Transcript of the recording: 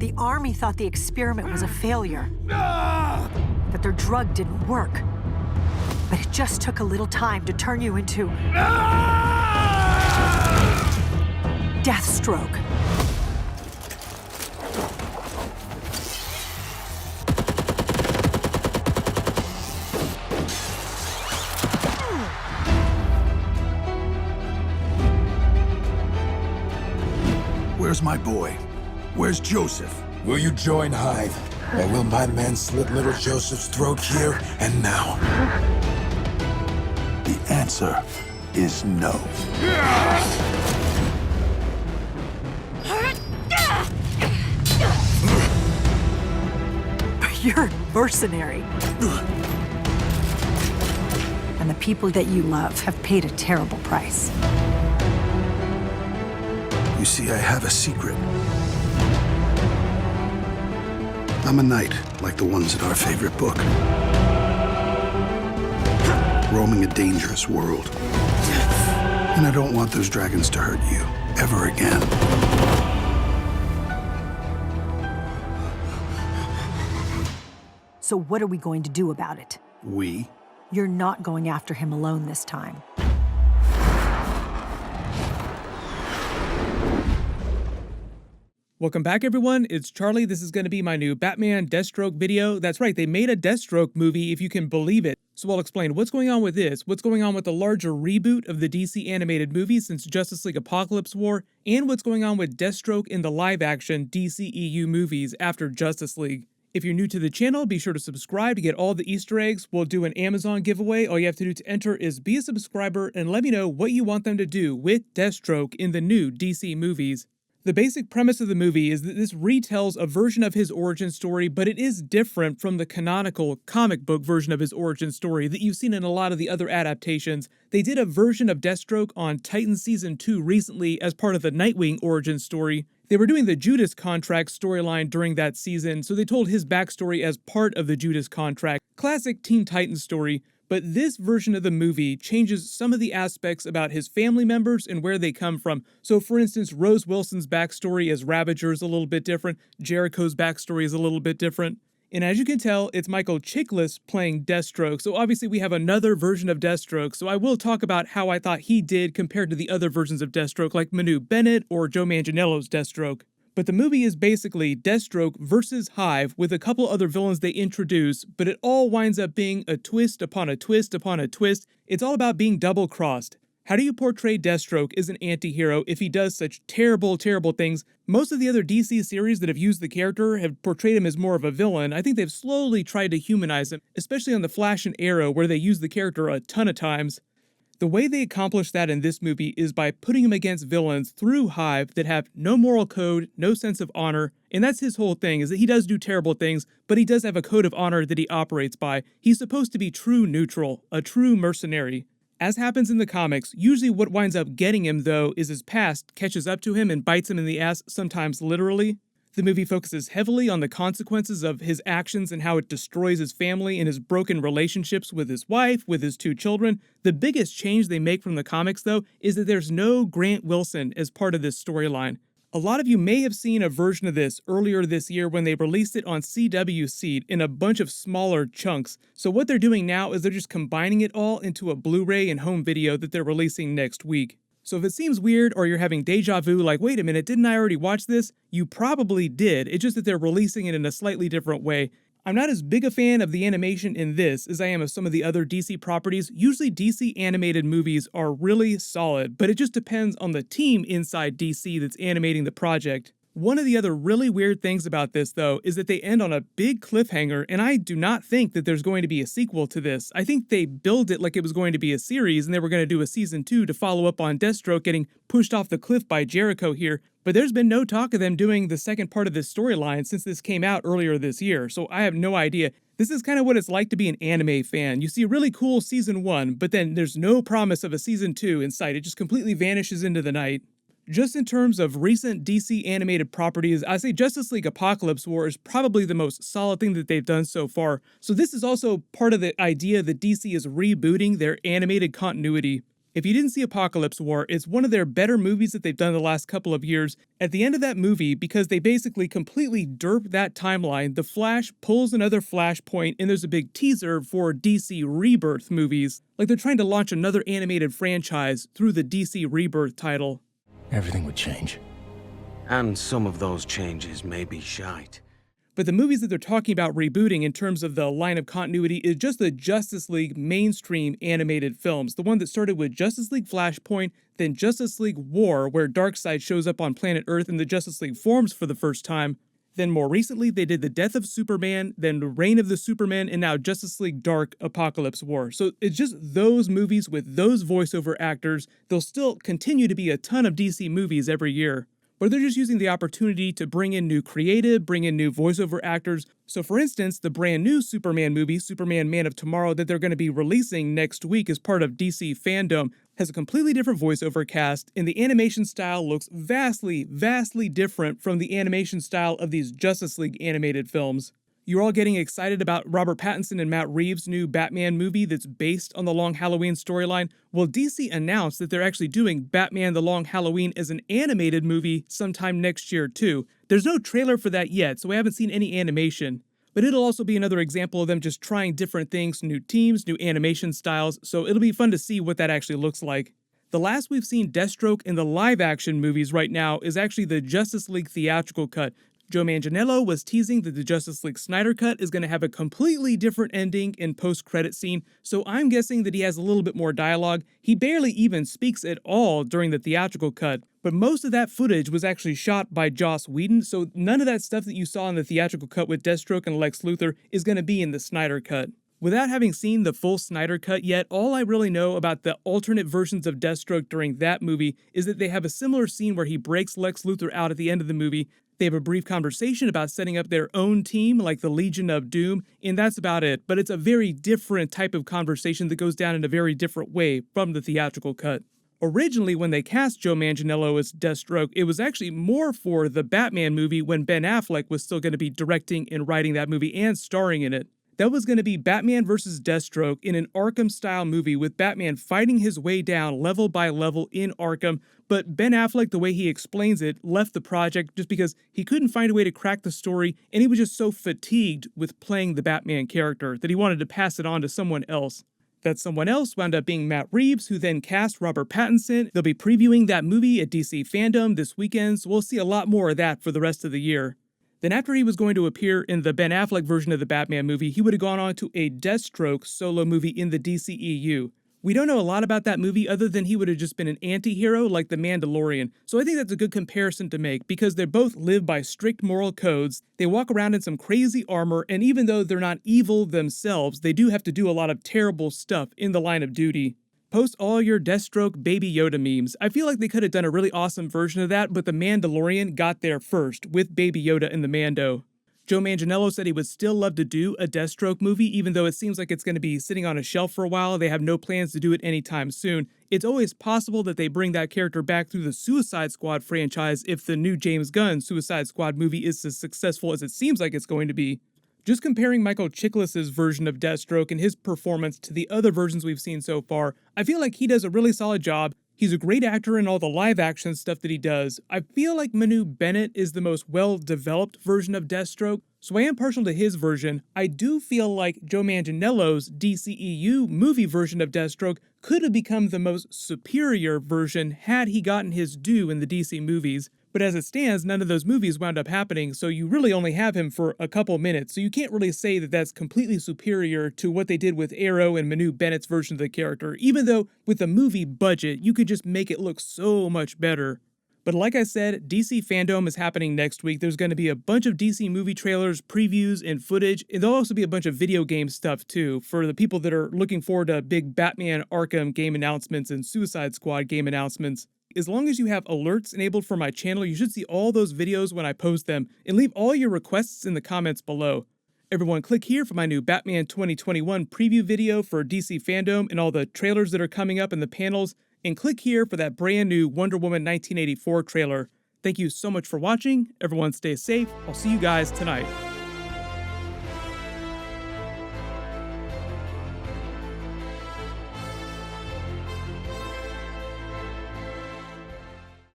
The army thought the experiment was a failure, that their drug didn't work. But it just took a little time to turn you into Deathstroke. Where's my boy? Where's Joseph? Will you join Hive? Or will my men slit little Joseph's throat here and now? The answer is no. But you're a mercenary. And the people that you love have paid a terrible price. You see, I have a secret. I'm a knight, like the ones in our favorite book. Roaming a dangerous world. And I don't want those dragons to hurt you, ever again. So what are we going to do about it? We? You're not going after him alone this time. Welcome back, everyone. It's Charlie. This is going to be my new Batman Deathstroke video. That's right, they made a Deathstroke movie, if you can believe it. So I'll explain what's going on with this, what's going on with the larger reboot of the DC animated movies since Justice League Apocalypse War, and what's going on with Deathstroke in the live-action DCEU movies after Justice League. If you're new to the channel, be sure to subscribe to get all the Easter eggs. We'll do an Amazon giveaway. All you have to do to enter is be a subscriber and let me know what you want them to do with Deathstroke in the new DC movies. The basic premise of the movie is that this retells a version of his origin story, but it is different from the canonical comic book version of his origin story that you've seen in a lot of the other adaptations. They did a version of Deathstroke on Titan Season 2 recently as part of the Nightwing origin story. They were doing the Judas Contract storyline during that season, so they told his backstory as part of the Judas Contract. Classic Teen Titans story. But this version of the movie changes some of the aspects about his family members and where they come from. So for instance, Rose Wilson's backstory as Ravager is a little bit different, Jericho's backstory is a little bit different. And as you can tell, it's Michael Chiklis playing Deathstroke, so obviously we have another version of Deathstroke, so I will talk about how I thought he did compared to the other versions of Deathstroke like Manu Bennett or Joe Manganiello's Deathstroke. But the movie is basically Deathstroke versus Hive with a couple other villains they introduce, but it all winds up being a twist upon a twist upon a twist. It's all about being double-crossed. How do you portray Deathstroke as an anti-hero if he does such terrible, terrible things? Most of the other DC series that have used the character have portrayed him as more of a villain. I think they've slowly tried to humanize him, especially on the Flash and Arrow where they use the character a ton of times. The way they accomplish that in this movie is by putting him against villains through Hive that have no moral code, no sense of honor, and that's his whole thing, is that he does do terrible things, but he does have a code of honor that he operates by. He's supposed to be true neutral, a true mercenary. As happens in the comics, usually what winds up getting him, though, is his past catches up to him and bites him in the ass, sometimes literally. The movie focuses heavily on the consequences of his actions and how it destroys his family and his broken relationships with his wife, with his 2 children. The biggest change they make from the comics, though, is that there's no Grant Wilson as part of this storyline. A lot of you may have seen a version of this earlier this year when they released it on CW Seed in a bunch of smaller chunks. So what they're doing now is they're just combining it all into a Blu-ray and home video that they're releasing next week. So if it seems weird or you're having deja vu like, wait a minute, didn't I already watch this? You probably did, it's just that they're releasing it in a slightly different way. I'm not as big a fan of the animation in this as I am of some of the other DC properties. Usually DC animated movies are really solid, but it just depends on the team inside DC that's animating the project. One of the other really weird things about this, though, is that they end on a big cliffhanger, and I do not think that there's going to be a sequel to this. I think they billed it like it was going to be a series, and they were going to do a season 2 to follow up on Deathstroke getting pushed off the cliff by Jericho here, but there's been no talk of them doing the second part of this storyline since this came out earlier this year, so I have no idea. This is kind of what it's like to be an anime fan. You see a really cool season 1, but then there's no promise of a season 2 in sight. It just completely vanishes into the night. Just in terms of recent DC animated properties, I say Justice League Apocalypse War is probably the most solid thing that they've done so far. So this is also part of the idea that DC is rebooting their animated continuity. If you didn't see Apocalypse War, it's one of their better movies that they've done the last couple of years. At the end of that movie, because they basically completely derp that timeline, the Flash pulls another Flashpoint, and there's a big teaser for DC Rebirth movies. Like they're trying to launch another animated franchise through the DC Rebirth title. Everything would change. And some of those changes may be shite. But the movies that they're talking about rebooting in terms of the line of continuity is just the Justice League mainstream animated films. The one that started with Justice League Flashpoint, then Justice League War, where Darkseid shows up on planet Earth and the Justice League forms for the first time. Then more recently, they did The Death of Superman, then The Reign of the Superman, and now Justice League Dark Apocalypse War. So it's just those movies with those voiceover actors. There'll still continue to be a ton of DC movies every year. But they're just using the opportunity to bring in new creative, bring in new voiceover actors. So for instance, the brand new Superman movie, Superman Man of Tomorrow, that they're going to be releasing next week as part of DC Fandome, has a completely different voiceover cast, and the animation style looks vastly, vastly different from the animation style of these Justice League animated films. You're all getting excited about Robert Pattinson and Matt Reeves' new Batman movie that's based on the Long Halloween storyline. Well, DC announced that they're actually doing Batman the Long Halloween as an animated movie sometime next year, too. There's no trailer for that yet, so we haven't seen any animation. But it'll also be another example of them just trying different things, new teams, new animation styles, so it'll be fun to see what that actually looks like. The last we've seen Deathstroke in the live-action movies right now is actually the Justice League theatrical cut. Joe Manganiello was teasing that the Justice League Snyder Cut is going to have a completely different ending and post-credit scene, so I'm guessing that he has a little bit more dialogue. He barely even speaks at all during the theatrical cut, but most of that footage was actually shot by Joss Whedon, so none of that stuff that you saw in the theatrical cut with Deathstroke and Lex Luthor is going to be in the Snyder Cut. Without having seen the full Snyder Cut yet, all I really know about the alternate versions of Deathstroke during that movie is that they have a similar scene where he breaks Lex Luthor out at the end of the movie. They have a brief conversation about setting up their own team, like the Legion of Doom, and that's about it. But it's a very different type of conversation that goes down in a very different way from the theatrical cut. Originally, when they cast Joe Manganiello as Deathstroke, it was actually more for the Batman movie when Ben Affleck was still going to be directing and writing that movie and starring in it. That was going to be Batman vs. Deathstroke in an Arkham-style movie with Batman fighting his way down level by level in Arkham, but Ben Affleck, the way he explains it, left the project just because he couldn't find a way to crack the story, and he was just so fatigued with playing the Batman character that he wanted to pass it on to someone else. That someone else wound up being Matt Reeves, who then cast Robert Pattinson. They'll be previewing that movie at DC Fandome this weekend, so we'll see a lot more of that for the rest of the year. Then after he was going to appear in the Ben Affleck version of the Batman movie, he would have gone on to a Deathstroke solo movie in the DCEU. We don't know a lot about that movie other than he would have just been an anti-hero like the Mandalorian, so I think that's a good comparison to make because they both live by strict moral codes, they walk around in some crazy armor, and even though they're not evil themselves, they do have to do a lot of terrible stuff in the line of duty. Post all your Deathstroke Baby Yoda memes. I feel like they could have done a really awesome version of that, but the Mandalorian got there first with Baby Yoda and the Mando. Joe Manganiello said he would still love to do a Deathstroke movie, even though it seems like it's going to be sitting on a shelf for a while. They have no plans to do it anytime soon. It's always possible that they bring that character back through the Suicide Squad franchise if the new James Gunn Suicide Squad movie is as successful as it seems like it's going to be. Just comparing Michael Chiklis's version of Deathstroke and his performance to the other versions we've seen so far, I feel like he does a really solid job. He's a great actor in all the live-action stuff that he does. I feel like Manu Bennett is the most well-developed version of Deathstroke, so I am partial to his version. I do feel like Joe Manganiello's DCEU movie version of Deathstroke could have become the most superior version had he gotten his due in the DC movies. But as it stands, none of those movies wound up happening, so you really only have him for a couple minutes, so you can't really say that that's completely superior to what they did with Arrow and Manu Bennett's version of the character, even though with the movie budget, you could just make it look so much better. But like I said, DC Fandome is happening next week. There's going to be a bunch of DC movie trailers, previews, and footage, and there'll also be a bunch of video game stuff too, for the people that are looking forward to big Batman Arkham game announcements and Suicide Squad game announcements. As long as you have alerts enabled for my channel, you should see all those videos when I post them, and leave all your requests in the comments below. Everyone click here for my new Batman 2021 preview video for DC Fandome and all the trailers that are coming up in the panels, and click here for that brand new Wonder Woman 1984 trailer. Thank you so much for watching, everyone stay safe, I'll see you guys tonight.